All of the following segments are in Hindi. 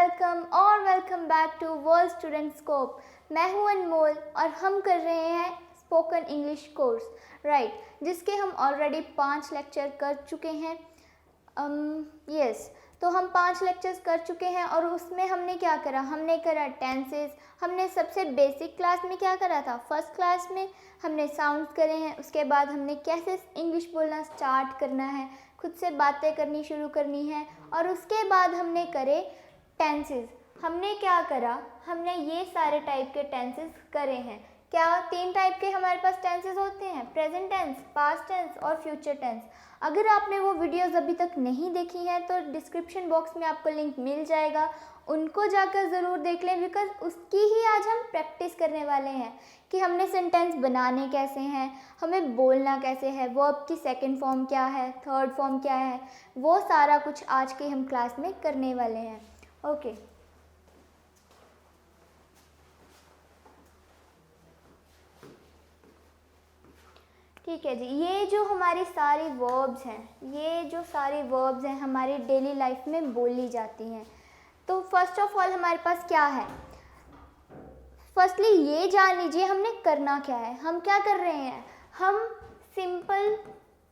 Welcome back to world student scope. मैं हूं अनमोल और हम कर रहे हैं स्पोकन इंग्लिश कोर्स राइट, जिसके हम ऑलरेडी 5 लेक्चर कर चुके हैं। तो हम 5 लेक्चर्स कर चुके हैं और उसमें हमने क्या करा, हमने करा टेंसेस। हमने सबसे बेसिक क्लास में क्या करा था, फर्स्ट क्लास में हमने साउंड्स करे हैं। उसके बाद हमने कैसे इंग्लिश बोलना स्टार्ट करना है, खुद से बातें करनी शुरू करनी है, और उसके बाद हमने करे टेंसेस। हमने क्या करा, हमने ये सारे टाइप के टेंसेस करे हैं। क्या 3 टाइप के हमारे पास टेंसेस होते हैं, प्रेजेंट टेंस, पास्ट टेंस और फ्यूचर टेंस। अगर आपने वो वीडियोस अभी तक नहीं देखी हैं तो डिस्क्रिप्शन बॉक्स में आपको लिंक मिल जाएगा, उनको जाकर ज़रूर देख लें, बिकॉज उसकी ही आज हम प्रैक्टिस करने वाले हैं कि हमने सेंटेंस बनाने कैसे हैं, हमें बोलना कैसे है, वर्ब की सेकंड फॉर्म क्या है, थर्ड फॉर्म क्या है, वो सारा कुछ आज की हम क्लास में करने वाले हैं। ओके ठीक है जी। ये जो हमारी सारी वर्ब्स हैं, हमारी डेली लाइफ में बोली जाती हैं। तो फर्स्ट ऑफ ऑल हमारे पास क्या है, फर्स्टली ये जान लीजिए हमने करना क्या है। हम क्या कर रहे हैं, हम सिंपल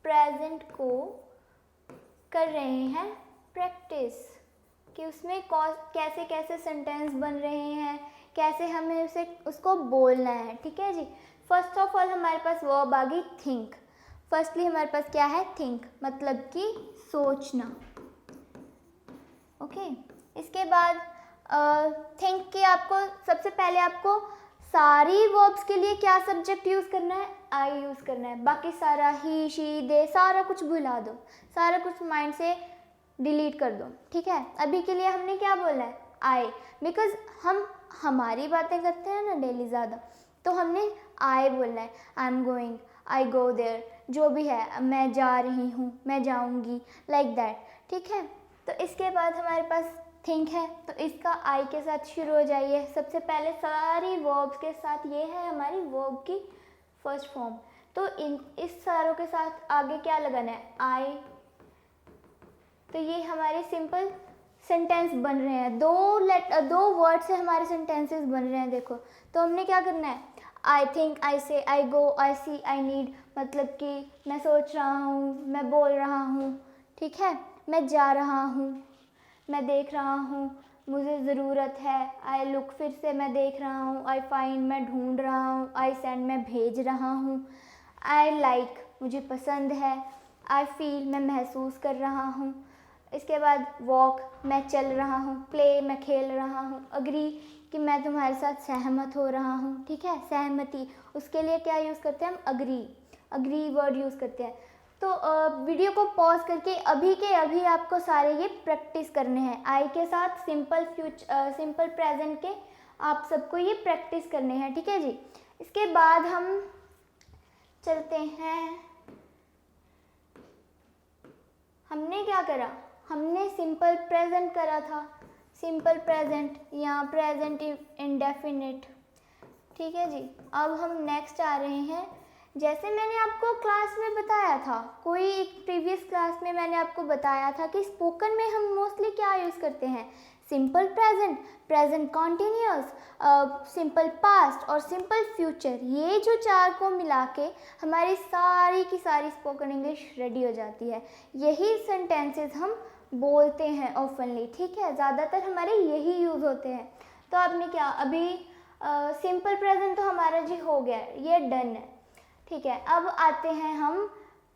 प्रेजेंट को कर रहे हैं प्रैक्टिस, कि उसमें कैसे कैसे सेंटेंस बन रहे हैं, कैसे हमें उसको बोलना है। ठीक है जी। फर्स्ट ऑफ ऑल हमारे पास वर्ब आ गई थिंक। फर्स्टली हमारे पास क्या है, थिंक, मतलब कि सोचना। ओके इसके बाद थिंक के आपको सबसे पहले आपको सारी वर्ब्स के लिए क्या सब्जेक्ट यूज़ करना है, आई यूज़ करना है। बाकी सारा ही, शी, दे, सारा कुछ भुला दो, सारा कुछ माइंड से डिलीट कर दो। ठीक है, अभी के लिए हमने क्या बोला है, आई, बिकॉज हम हमारी बातें करते हैं ना डेली ज़्यादा, तो हमने आई बोलना है। I am going, I go there, जो भी है, मैं जा रही हूँ, मैं जाऊँगी, लाइक दैट। ठीक है, तो इसके बाद हमारे पास थिंक है, तो इसका आई के साथ शुरू हो जाइए। सबसे पहले सारी वर्ब्स के साथ ये है हमारी वर्ब की फर्स्ट फॉर्म, तो इस सारों के साथ आगे क्या लगाना है, आई। तो ये हमारे सिंपल सेंटेंस बन रहे हैं, दो वर्ड से हमारे सेंटेंसेस बन रहे हैं। देखो, तो हमने क्या करना है, आई थिंक, आई से, आई गो, आई सी, आई नीड, मतलब कि मैं सोच रहा हूँ, मैं बोल रहा हूँ। ठीक है, मैं जा रहा हूँ, मैं देख रहा हूँ, मुझे ज़रूरत है, आई लुक, फिर से मैं देख रहा हूँ, आई फाइंड, मैं ढूंढ रहा हूँ, आई सेंड, मैं भेज रहा हूँ, आई लाइक, मुझे पसंद है, आई फील, मैं महसूस कर रहा हूँ। इसके बाद वॉक, मैं चल रहा हूँ, प्ले, मैं खेल रहा हूँ, अग्री, कि मैं तुम्हारे साथ सहमत हो रहा हूँ। ठीक है, सहमति, उसके लिए क्या यूज़ करते हैं हम, अग्री वर्ड यूज़ करते हैं। तो वीडियो को पॉज करके अभी के अभी आपको सारे ये प्रैक्टिस करने हैं। आई के साथ सिंपल प्रेजेंट के आप सबको ये प्रैक्टिस करने हैं। ठीक है जी। इसके बाद हम चलते हैं, हमने क्या करा, हमने सिंपल प्रेजेंट करा था, सिंपल प्रेजेंट या प्रेजेंट इंडेफिनिट। ठीक है जी। अब हम नेक्स्ट आ रहे हैं, जैसे मैंने आपको क्लास में बताया था, कोई एक प्रीवियस क्लास में मैंने आपको बताया था कि स्पोकन में हम मोस्टली क्या यूज़ करते हैं, simple present, present continuous, simple past और सिंपल फ्यूचर। ये जो 4 को मिला के हमारी सारी की सारी स्पोकन इंग्लिश रेडी हो जाती है। यही सेंटेंसेस हम बोलते हैं ऑफनली। ठीक है, ज़्यादातर हमारे यही यूज़ होते हैं। तो आपने क्या, अभी सिंपल प्रेजेंट तो हमारा जी हो गया, ये डन है। ठीक है, अब आते हैं हम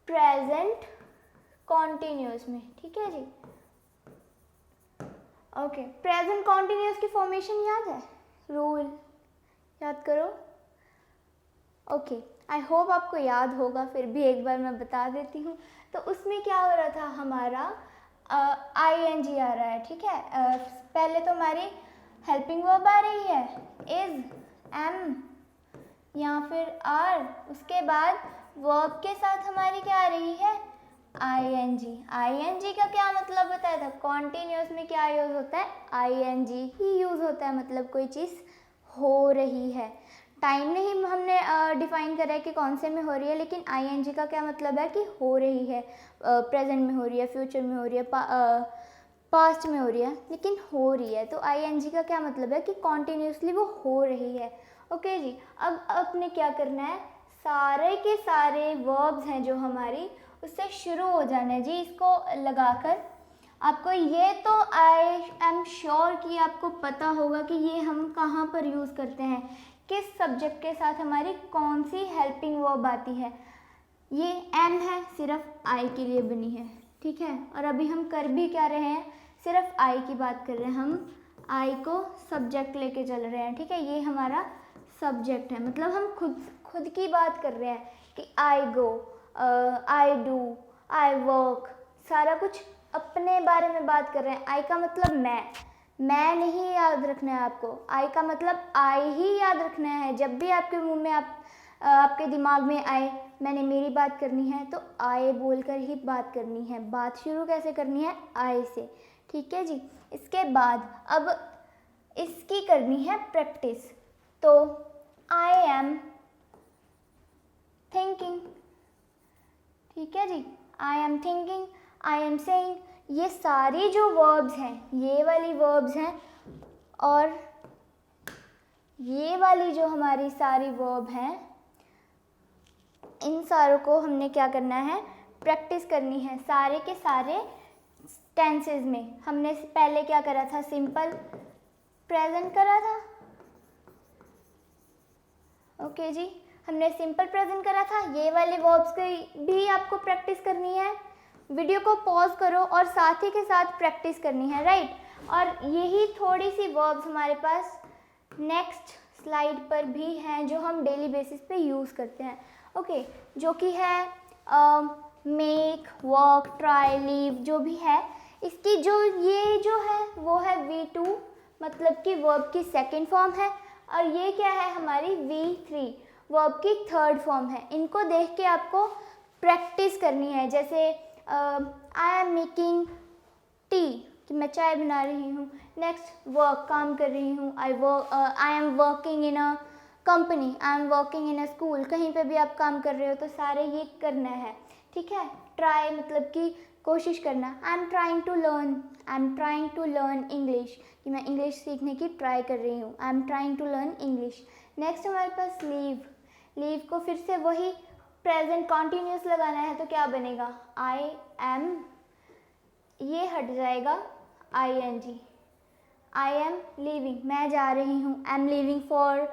प्रेजेंट कॉन्टिन्यूअस में। ठीक है जी। ओके, प्रेजेंट कॉन्टिन्यूअस की फॉर्मेशन याद है, रूल याद करो। ओके, आई होप आपको याद होगा, फिर भी एक बार मैं बता देती हूँ। तो उसमें क्या हो रहा था, हमारा ING आ रहा है। ठीक है, पहले तो हमारी हेल्पिंग वर्ब आ रही है, इज, एम या फिर आर। उसके बाद वर्ब के साथ हमारी क्या आ रही है, ING का क्या मतलब बताया था, कॉन्टिन्यूअस में क्या यूज़ होता है, ING ही यूज़ होता है, मतलब कोई चीज़ हो रही है। टाइम नहीं हमने डिफाइन करा है कि कौन से में हो रही है, लेकिन ING का क्या मतलब है कि हो रही है, प्रेजेंट में हो रही है, फ्यूचर में हो रही है, पास्ट में हो रही है लेकिन हो रही है, तो आईएनजी का क्या मतलब है कि कॉन्टिन्यूसली वो हो रही है। ओके जी, अब अपने क्या करना है, सारे के सारे वर्ब्स हैं जो हमारी उससे शुरू हो जाना है जी, इसको लगाकर। आपको ये तो आई एम श्योर कि आपको पता होगा कि ये हम कहाँ पर यूज़ करते हैं, किस सब्जेक्ट के साथ हमारी कौन सी हेल्पिंग वर्ब आती है। ये एम है, सिर्फ आई के लिए बनी है, ठीक है। और अभी हम कर भी क्या रहे हैं, सिर्फ आई की बात कर रहे हैं, हम आई को सब्जेक्ट लेके चल रहे हैं, ठीक है। ये हमारा सब्जेक्ट है, मतलब हम खुद की बात कर रहे हैं कि आई गो, आई डू, आई वर्क, सारा कुछ अपने बारे में बात कर रहे हैं। आई का मतलब मैं नहीं याद रखना है आपको, आई का मतलब आई ही याद रखना है। जब भी आपके मुंह में आपके दिमाग में आए मैंने मेरी बात करनी है, तो आई बोलकर ही बात करनी है। बात शुरू कैसे करनी है, आई से, ठीक है जी। इसके बाद अब इसकी करनी है प्रैक्टिस, तो आई एम थिंकिंग, ठीक है जी। I am thinking, I am saying, ये सारी जो वर्ब्स हैं, ये वाली वर्ब्स हैं, और ये वाली जो हमारी सारी वर्ब हैं, इन सारों को हमने क्या करना है, प्रैक्टिस करनी है सारे के सारे टेंसेस में। हमने पहले क्या करा था, सिंपल प्रेजेंट करा था, ओके जी, हमने सिंपल प्रेजेंट करा था। ये वाले वर्ब्स की भी आपको प्रैक्टिस करनी है। वीडियो को पॉज करो और साथ ही के साथ प्रैक्टिस करनी है, राइट। और यही थोड़ी सी वर्ब्स हमारे पास नेक्स्ट स्लाइड पर भी हैं जो हम डेली बेसिस पे यूज़ करते हैं, ओके। जो कि है मेक, वर्क, ट्राई, लीव, जो भी है इसकी ये जो है वो है V2, मतलब कि वर्ब की सेकेंड फॉर्म है। और ये क्या है, हमारी V3, वर्ब की थर्ड फॉर्म है। इनको देख के आपको प्रैक्टिस करनी है। जैसे आई एम मेकिंग टी, कि मैं चाय बना रही हूँ। नेक्स्ट वर्क, काम कर रही हूँ। I am working in a company, I am working in a school, कहीं पे भी आप काम कर रहे हो तो सारे ये करना है, ठीक है। ट्राई मतलब कि कोशिश करना, I am trying to learn English, कि मैं इंग्लिश सीखने की ट्राई कर रही हूँ, I am trying to learn English. Next हमारे पास लीव को फिर से वही प्रेजेंट कॉन्टिन्यूस लगाना है, तो क्या बनेगा, आई एम, ये हट जाएगा ING, आई एम लीविंग, मैं जा रही हूँ। I am leaving for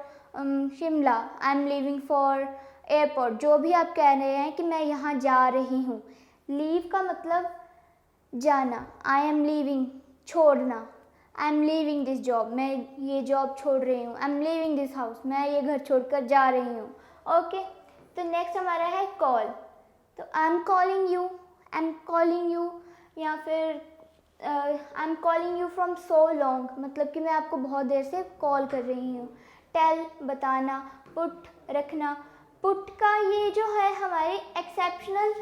Shimla, I am leaving for airport, जो भी आप कह रहे हैं कि मैं यहाँ जा रही हूँ। लीव का मतलब जाना, आई एम लीविंग, छोड़ना, I am leaving this job, मैं ये जॉब छोड़ रही हूँ। I am leaving this house, मैं ये घर छोड़कर जा रही हूँ, ओके। तो नेक्स्ट हमारा है कॉल, तो आई एम कॉलिंग यू, या फिर I am calling you from so long, मतलब कि मैं आपको बहुत देर से कॉल कर रही हूँ। टेल, बताना। पुट, रखना। पुट का ये जो है हमारी एक्सेप्शनल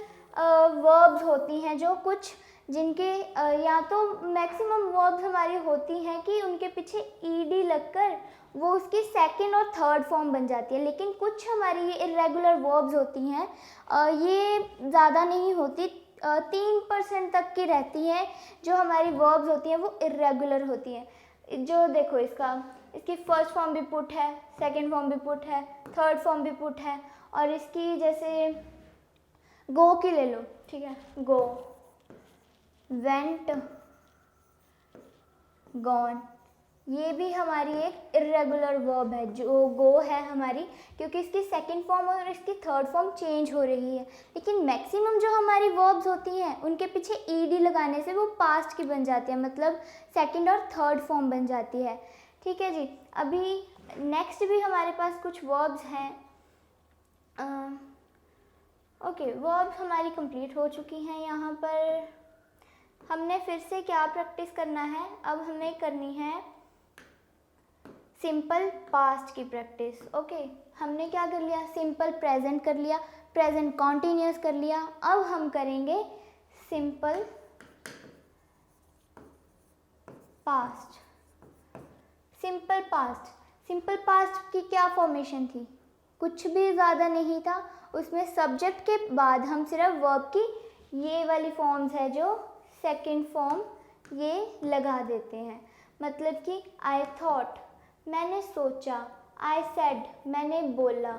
वर्ब्स होती हैं, जो कुछ जिनके या तो मैक्सिमम वर्ब्स हमारी होती हैं कि उनके पीछे ईडी लगकर वो उसकी सेकंड और थर्ड फॉर्म बन जाती है। लेकिन कुछ हमारी ये इर्रेगुलर वर्ब्स होती हैं, ये ज़्यादा नहीं होती, 3% तक की रहती हैं जो हमारी वर्ब्स होती हैं, वो इर्रेगुलर होती हैं। जो देखो इसकी फर्स्ट फॉर्म भी पुट है, सेकंड फॉर्म भी पुट है, थर्ड फॉर्म भी पुट है। और इसकी जैसे गो की ले लो, ठीक है, गो, वेंट, गॉन, ये भी हमारी एक इर्रेगुलर वर्ब है जो गो है हमारी, क्योंकि इसकी सेकंड फॉर्म और इसकी थर्ड फॉर्म चेंज हो रही है। लेकिन मैक्सिमम जो हमारी वर्ब्स होती हैं उनके पीछे ईडी लगाने से वो पास्ट की बन जाती है, मतलब सेकंड और थर्ड फॉर्म बन जाती है, ठीक है जी। अभी नेक्स्ट भी हमारे पास कुछ वर्ब्स हैं। ओके, वर्ब्स हमारी कंप्लीट हो चुकी हैं। यहाँ पर हमने फिर से क्या प्रैक्टिस करना है, अब हमें करनी है सिंपल पास्ट की प्रैक्टिस, ओके। हमने क्या कर लिया, सिंपल प्रेजेंट कर लिया, प्रेजेंट कॉन्टिन्यूस कर लिया। अब हम करेंगे सिंपल पास्ट। सिंपल पास्ट की क्या फॉर्मेशन थी, कुछ भी ज़्यादा नहीं था, उसमें सब्जेक्ट के बाद हम सिर्फ वर्ब की ये वाली फॉर्म्स है जो सेकंड फॉर्म ये लगा देते हैं। मतलब कि आई थॉट, मैंने सोचा, आई सेड, मैंने बोला,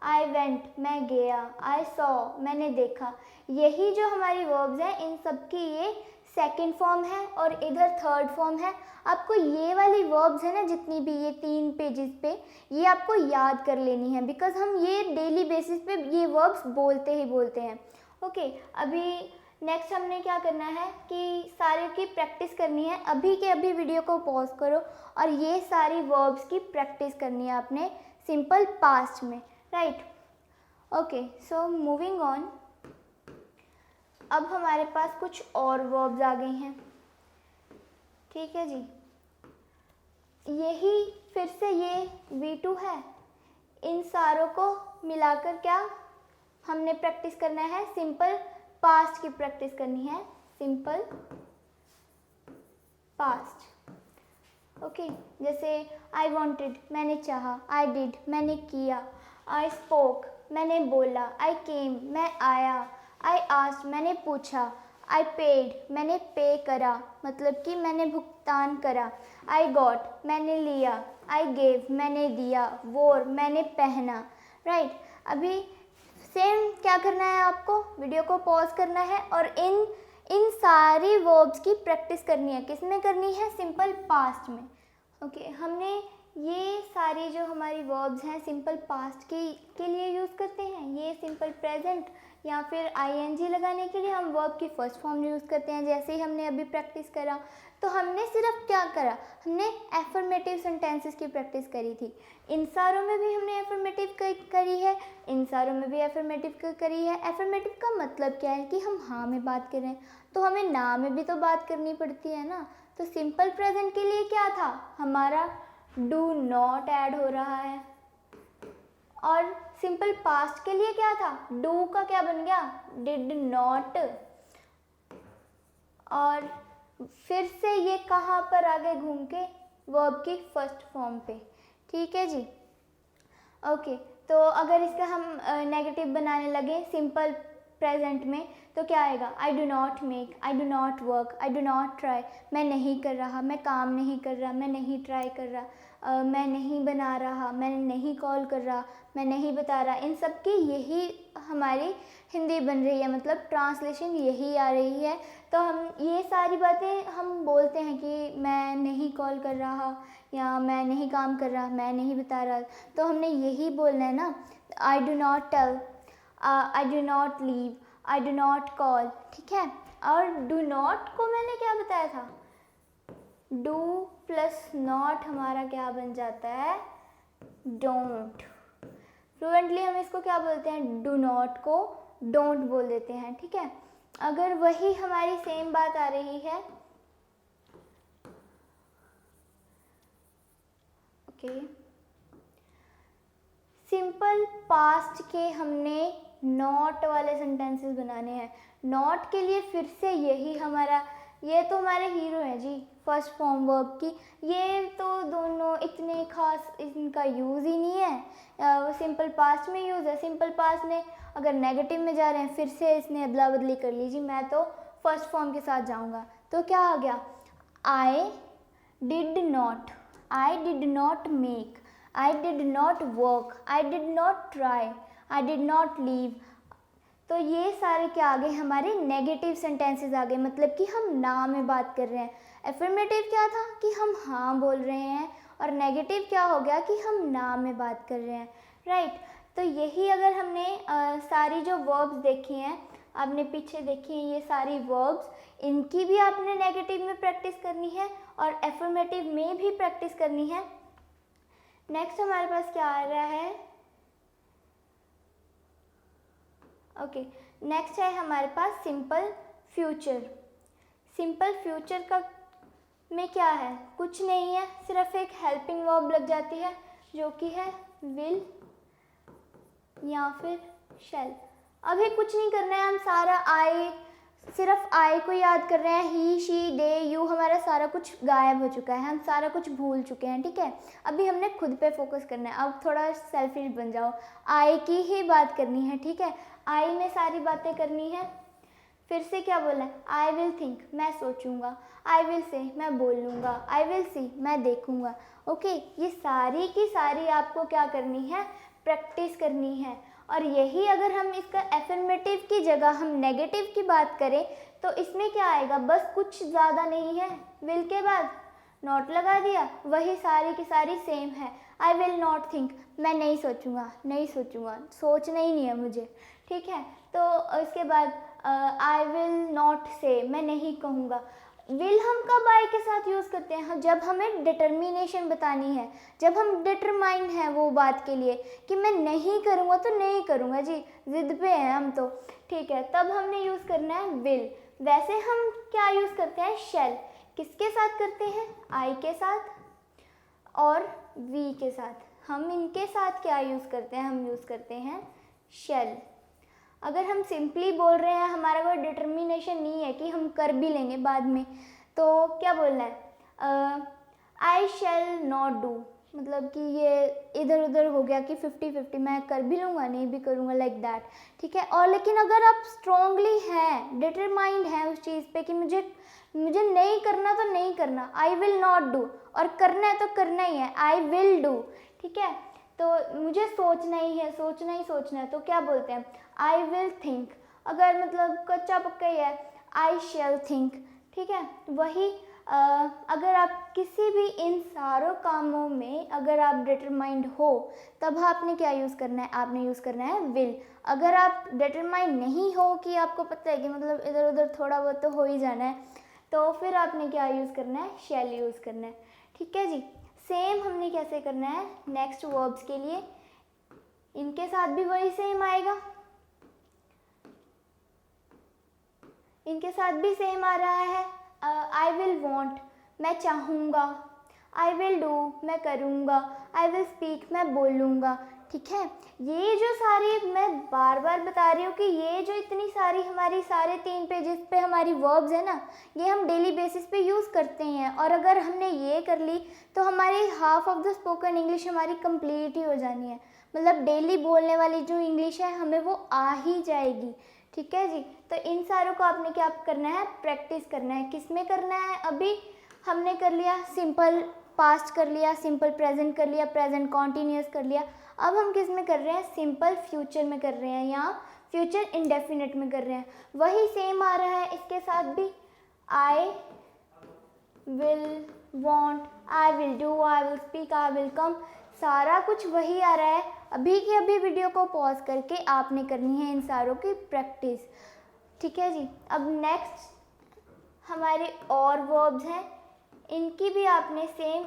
आई वेंट, मैं गया, आई सॉ, मैंने देखा। यही जो हमारी वर्ब्स हैं इन सब की ये सेकंड फॉर्म है और इधर थर्ड फॉर्म है। आपको ये वाली वर्ब्स है ना जितनी भी ये 3 पेजेस पे, ये आपको याद कर लेनी है, बिकॉज हम ये डेली बेसिस पे ये वर्ब्स बोलते ही बोलते हैं। ओके, अभी नेक्स्ट हमने क्या करना है कि सारे की प्रैक्टिस करनी है। अभी के अभी वीडियो को पॉज करो और ये सारी वर्ब्स की प्रैक्टिस करनी है आपने सिंपल पास्ट में, right. Okay, so moving on. अब हमारे पास कुछ और वर्ब्स आ गई हैं, ठीक है जी। यही फिर से ये V2 है। इन सारों को मिलाकर क्या हमने प्रैक्टिस करना है, सिंपल पास्ट की प्रैक्टिस करनी है, सिंपल पास्ट। ओके, जैसे आई वॉन्टेड, मैंने चाहा, आई डिड, मैंने किया, आई स्पोक, मैंने बोला, आई केम, मैं आया, आई आस्क्ड, मैंने पूछा, आई पेड, मैंने पे करा, मतलब कि मैंने भुगतान करा, आई गॉट, मैंने लिया, आई गेव, मैंने दिया, वोर, मैंने पहना, राइट। अभी सेम क्या करना है आपको, वीडियो को पॉज करना है और इन सारी वर्ब्स की प्रैक्टिस करनी है। किस में करनी है, सिंपल पास्ट में। ओके, हमने ये सारी जो हमारी वर्ब्स हैं सिंपल पास्ट के लिए यूज़ करते हैं। ये सिंपल प्रेजेंट या फिर आईएनजी लगाने के लिए हम वर्ब की फर्स्ट फॉर्म यूज़ करते हैं। जैसे ही हमने अभी प्रैक्टिस करा तो हमने सिर्फ क्या करा, हमने एफर्मेटिव सेंटेंसेस की प्रैक्टिस करी थी। इन सारों में भी हमने एफर्मेटिव करी है, इन सारों में भी एफर्मेटिव करी है। एफर्मेटिव का मतलब क्या है कि हम हाँ में बात कर रहे हैं, तो हमें ना में भी तो बात करनी पड़ती है ना। तो सिंपल प्रेजेंट के लिए क्या था, हमारा डू नॉट ऐड हो रहा है। और सिंपल पास्ट के लिए क्या था, डू का क्या बन गया, डिड नॉट। और फिर से ये कहाँ पर आ गए घूम के, वर्ब की फर्स्ट फॉर्म पे, ठीक है जी। ओके, तो अगर इसका हम नेगेटिव बनाने लगे सिंपल प्रेजेंट में तो क्या आएगा, आई do not make, I do not work, I do not try, मैं नहीं कर रहा, मैं काम नहीं कर रहा, मैं नहीं ट्राई कर रहा, मैं नहीं बना रहा, मैं नहीं कॉल कर रहा, मैं नहीं बता रहा। इन सब की यही हमारी हिंदी बन रही है, मतलब ट्रांसलेशन यही आ रही है। तो हम ये सारी बातें हम बोलते हैं कि मैं नहीं कॉल कर रहा या मैं नहीं काम कर रहा, मैं नहीं बता रहा, तो हमने यही बोलना है ना, I do not tell, I do not leave, I do not call, ठीक है। और डू नॉट को मैंने क्या बताया था, डू प्लस नॉट हमारा क्या बन जाता है, डोंट। फ्लुएंटली हम इसको क्या बोलते हैं, डू नॉट को डोंट बोल देते हैं, ठीक है। अगर वही हमारी सेम बात आ रही है, ओके, सिंपल पास्ट के हमने नॉट वाले सेंटेंसेस बनाने हैं। नॉट के लिए फिर से यही हमारा, ये तो हमारे हीरो हैं जी फर्स्ट फॉर्म वर्ब की, ये तो दोनों इतने खास इनका यूज़ ही नहीं है, वो सिंपल पास्ट में यूज़ है। सिंपल पास्ट में अगर नेगेटिव में जा रहे हैं फिर से इसने अदला बदली कर लीजिए, मैं तो फर्स्ट फॉर्म के साथ जाऊंगा, तो क्या आ गया, I did not, I did not make, I did not work, I did not try, I did not leave. तो ये सारे क्या आ गए, हमारे नेगेटिव सेंटेंसेस आ गए, मतलब कि हम ना में बात कर रहे हैं। एफर्मेटिव क्या था कि हम हाँ बोल रहे हैं, और नेगेटिव क्या हो गया कि हम ना में बात कर रहे हैं, राइट। तो यही अगर हमने सारी जो वर्ब्स देखी हैं, आपने पीछे देखी हैं ये सारी वर्ब्स, इनकी भी आपने नेगेटिव में प्रैक्टिस करनी है और एफर्मेटिव में भी प्रैक्टिस करनी है। नेक्स्ट हमारे पास क्या आ रहा है, ओके, नेक्स्ट है हमारे पास सिंपल फ्यूचर। सिंपल फ्यूचर का में क्या है, कुछ नहीं है, सिर्फ एक हेल्पिंग वर्ब लग जाती है जो कि है विल या फिर शैल। अभी कुछ नहीं करना है, हम सारा आई, सिर्फ आई को याद कर रहे हैं, ही शी दे यू, हमारा सारा कुछ गायब हो चुका है, हम सारा कुछ भूल चुके हैं, ठीक है। अभी हमने खुद पे फोकस करना है, अब थोड़ा सेल्फिश बन जाओ, आई की ही बात करनी है, ठीक है। आई में सारी बातें करनी है। फिर से क्या बोलना है, आई विल थिंक, मैं सोचूंगा, आई विल से, मैं बोलूँगा, आई विल सी, मैं देखूंगा। ओके, ये सारी की सारी आपको क्या करनी है, प्रैक्टिस करनी है। और यही अगर हम इसका एफर्मेटिव की जगह हम नेगेटिव की बात करें तो इसमें क्या आएगा, बस कुछ ज़्यादा नहीं है, विल के बाद नॉट लगा दिया, वही सारी की सारी सेम है। आई विल नॉट थिंक, मैं नहीं सोचूंगा, नहीं सोचूंगा, सोचना ही नहीं है मुझे, ठीक है। तो इसके बाद आई विल नॉट से, मैं नहीं कहूँगा। विल हम कब आई के साथ यूज़ करते हैं, जब हमें डिटर्मिनेशन बतानी है, जब हम डिटरमाइंड हैं वो बात के लिए कि मैं नहीं करूँगा तो नहीं करूँगा जी, ज़िद पे हैं हम तो, ठीक है, तब हमने यूज़ करना है विल। वैसे हम क्या यूज़ करते हैं, शैल। किसके साथ करते हैं, आई के साथ और वी के साथ। हम इनके साथ क्या यूज़ करते हैं, हम यूज़ करते हैं शैल। अगर हम सिंपली बोल रहे हैं, हमारा कोई डिटर्मिनेशन नहीं है कि हम कर भी लेंगे बाद में, तो क्या बोलना है, आई शैल नॉट डू, मतलब कि ये इधर उधर हो गया कि 50-50, मैं कर भी लूँगा नहीं भी करूँगा, लाइक दैट, ठीक है। और लेकिन अगर आप स्ट्रांगली हैं, डिटरमाइंड हैं उस चीज़ पे कि मुझे नहीं करना तो नहीं करना, आई विल नॉट डू, और करना है तो करना ही है, आई विल डू, ठीक है। तो मुझे सोचना ही है, सोचना ही सोचना है, तो क्या बोलते हैं, आई विल थिंक। अगर मतलब कच्चा पक्का ही है, आई शैल थिंक, ठीक है। वही अगर आप किसी भी इन सारों कामों में अगर आप डिटरमाइंड हो तब आपने क्या यूज़ करना है, आपने यूज़ करना है विल। अगर आप डिटरमाइंड नहीं हो कि आपको पता है कि मतलब इधर उधर थोड़ा बहुत तो हो ही जाना है, तो फिर आपने क्या यूज़ करना है, शैल यूज़ करना है, ठीक है जी। सेम हमने कैसे करना है नेक्स्ट वर्ब्स के लिए, इनके साथ भी वही सेम आएगा, इनके साथ भी सेम आ रहा है। आई विल वॉन्ट, मैं चाहूँगा, आई विल डू, मैं करूँगा, आई विल स्पीक, मैं बोलूँगा, ठीक है। ये जो सारी मैं बार बार बता रही हूँ कि ये जो इतनी सारी हमारी सारे 3 पेजेस पे हमारी वर्ब्स है ना, ये हम डेली बेसिस पे यूज़ करते हैं, और अगर हमने ये कर ली तो हमारी half of the spoken English हमारी कंप्लीट ही हो जानी है। मतलब डेली बोलने वाली जो इंग्लिश है हमें वो आ ही जाएगी, ठीक है जी। तो इन सारों को आपने क्या करना है, प्रैक्टिस करना है। किस में करना है, अभी हमने कर लिया सिंपल पास्ट कर लिया, सिंपल प्रेजेंट कर लिया, प्रेजेंट कॉन्टीन्यूअस कर लिया। अब हम किस में कर रहे हैं, सिंपल फ्यूचर में कर रहे हैं या फ्यूचर इंडेफिनिट में कर रहे हैं। वही सेम आ रहा है इसके साथ भी, I will want, I will do, I will speak, I will come, सारा कुछ वही आ रहा है। अभी की अभी वीडियो को पॉज करके आपने करनी है इन सारों की प्रैक्टिस, ठीक है जी। अब नेक्स्ट हमारे और वर्ब्स हैं, इनकी भी आपने सेम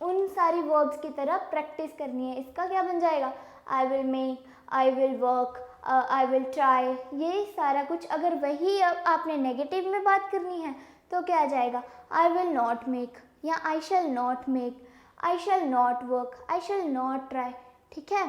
उन सारी वर्ब्स की तरह प्रैक्टिस करनी है। इसका क्या बन जाएगा, I will make, I will work, I will try, ये सारा कुछ। अगर वही आपने नेगेटिव में बात करनी है तो क्या आ जाएगा, आई विल नॉट मेक या I shall not make, I shall not work, I shall not try, ठीक है।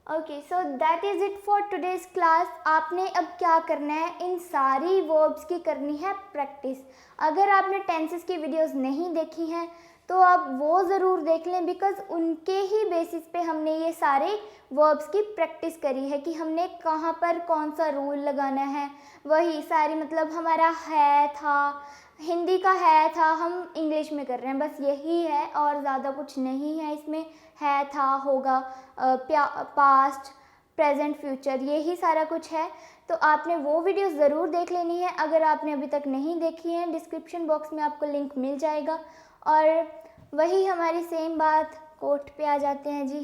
Okay, so that is it for today's class. आपने अब क्या करना है, इन सारी वर्ब्स की करनी है प्रैक्टिस। अगर आपने टेंसेस की वीडियोस नहीं देखी हैं तो आप वो ज़रूर देख लें, बिकॉज़ उनके ही बेसिस पे हमने ये सारे वर्ब्स की प्रैक्टिस करी है कि हमने कहाँ पर कौन सा रूल लगाना है। वही सारी मतलब हमारा है था, हिंदी का है था हम इंग्लिश में कर रहे हैं, बस यही है और ज़्यादा कुछ नहीं है इसमें। है था होगा, पास्ट प्रेजेंट फ्यूचर, यही सारा कुछ है। तो आपने वो वीडियो ज़रूर देख लेनी है। अगर आपने अभी तक नहीं देखी है, डिस्क्रिप्शन बॉक्स में आपको लिंक मिल जाएगा। और वही हमारी सेम बात कोट पे आ जाते हैं जी,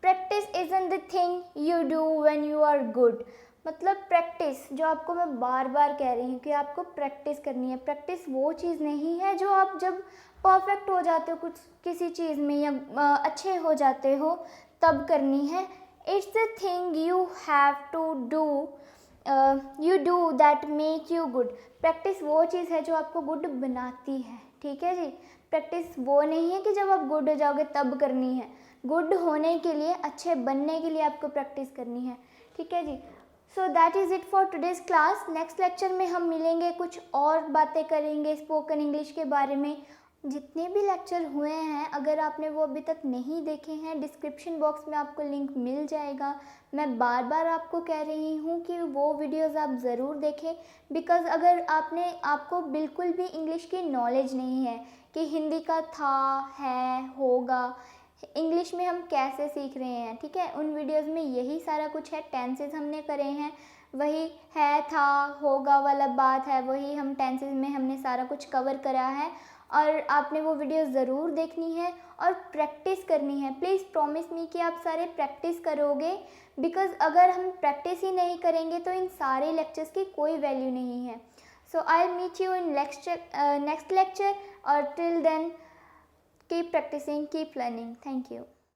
practice isn't the thing you do when you are good. मतलब प्रैक्टिस, जो आपको मैं बार बार कह रही हूँ कि आपको प्रैक्टिस करनी है। प्रैक्टिस वो चीज़ नहीं है जो आप जब परफेक्ट हो जाते हो कुछ किसी चीज़ में या अच्छे हो जाते हो तब करनी है। It's the thing you have to do, you do that make you good. Practice वो चीज़ है जो आपको गुड बनाती है, ठीक है जी। प्रैक्टिस वो नहीं है कि जब आप गुड हो जाओगे तब करनी है। गुड होने के लिए, अच्छे बनने के लिए आपको प्रैक्टिस करनी है, ठीक है जी। So that is it for today's class. Next lecture में हम मिलेंगे, कुछ और बातें करेंगे स्पोकन इंग्लिश के बारे में जितने भी लेक्चर हुए हैं, अगर आपने वो अभी तक नहीं देखे हैं, डिस्क्रिप्शन बॉक्स में आपको लिंक मिल जाएगा। मैं बार बार आपको कह रही हूँ कि वो वीडियोस आप ज़रूर देखें, बिकॉज़ अगर आपको बिल्कुल भी इंग्लिश की नॉलेज नहीं है कि हिंदी का था, है, होगा, इंग्लिश में हम कैसे सीख रहे हैं, ठीक है, उन वीडियोस में यही सारा कुछ है। टेंसेस हमने करे हैं, वही है, था, होगा वाला बात है, वही हम टेंसेस में हमने सारा कुछ कवर करा है। और आपने वो वीडियो ज़रूर देखनी है और प्रैक्टिस करनी है। प्लीज़ प्रॉमिस मी कि आप सारे प्रैक्टिस करोगे, बिकॉज़ अगर हम प्रैक्टिस ही नहीं करेंगे तो इन सारे लेक्चर्स की कोई वैल्यू नहीं है। So I meet you in next lecture, और till then keep practicing, keep learning. Thank you.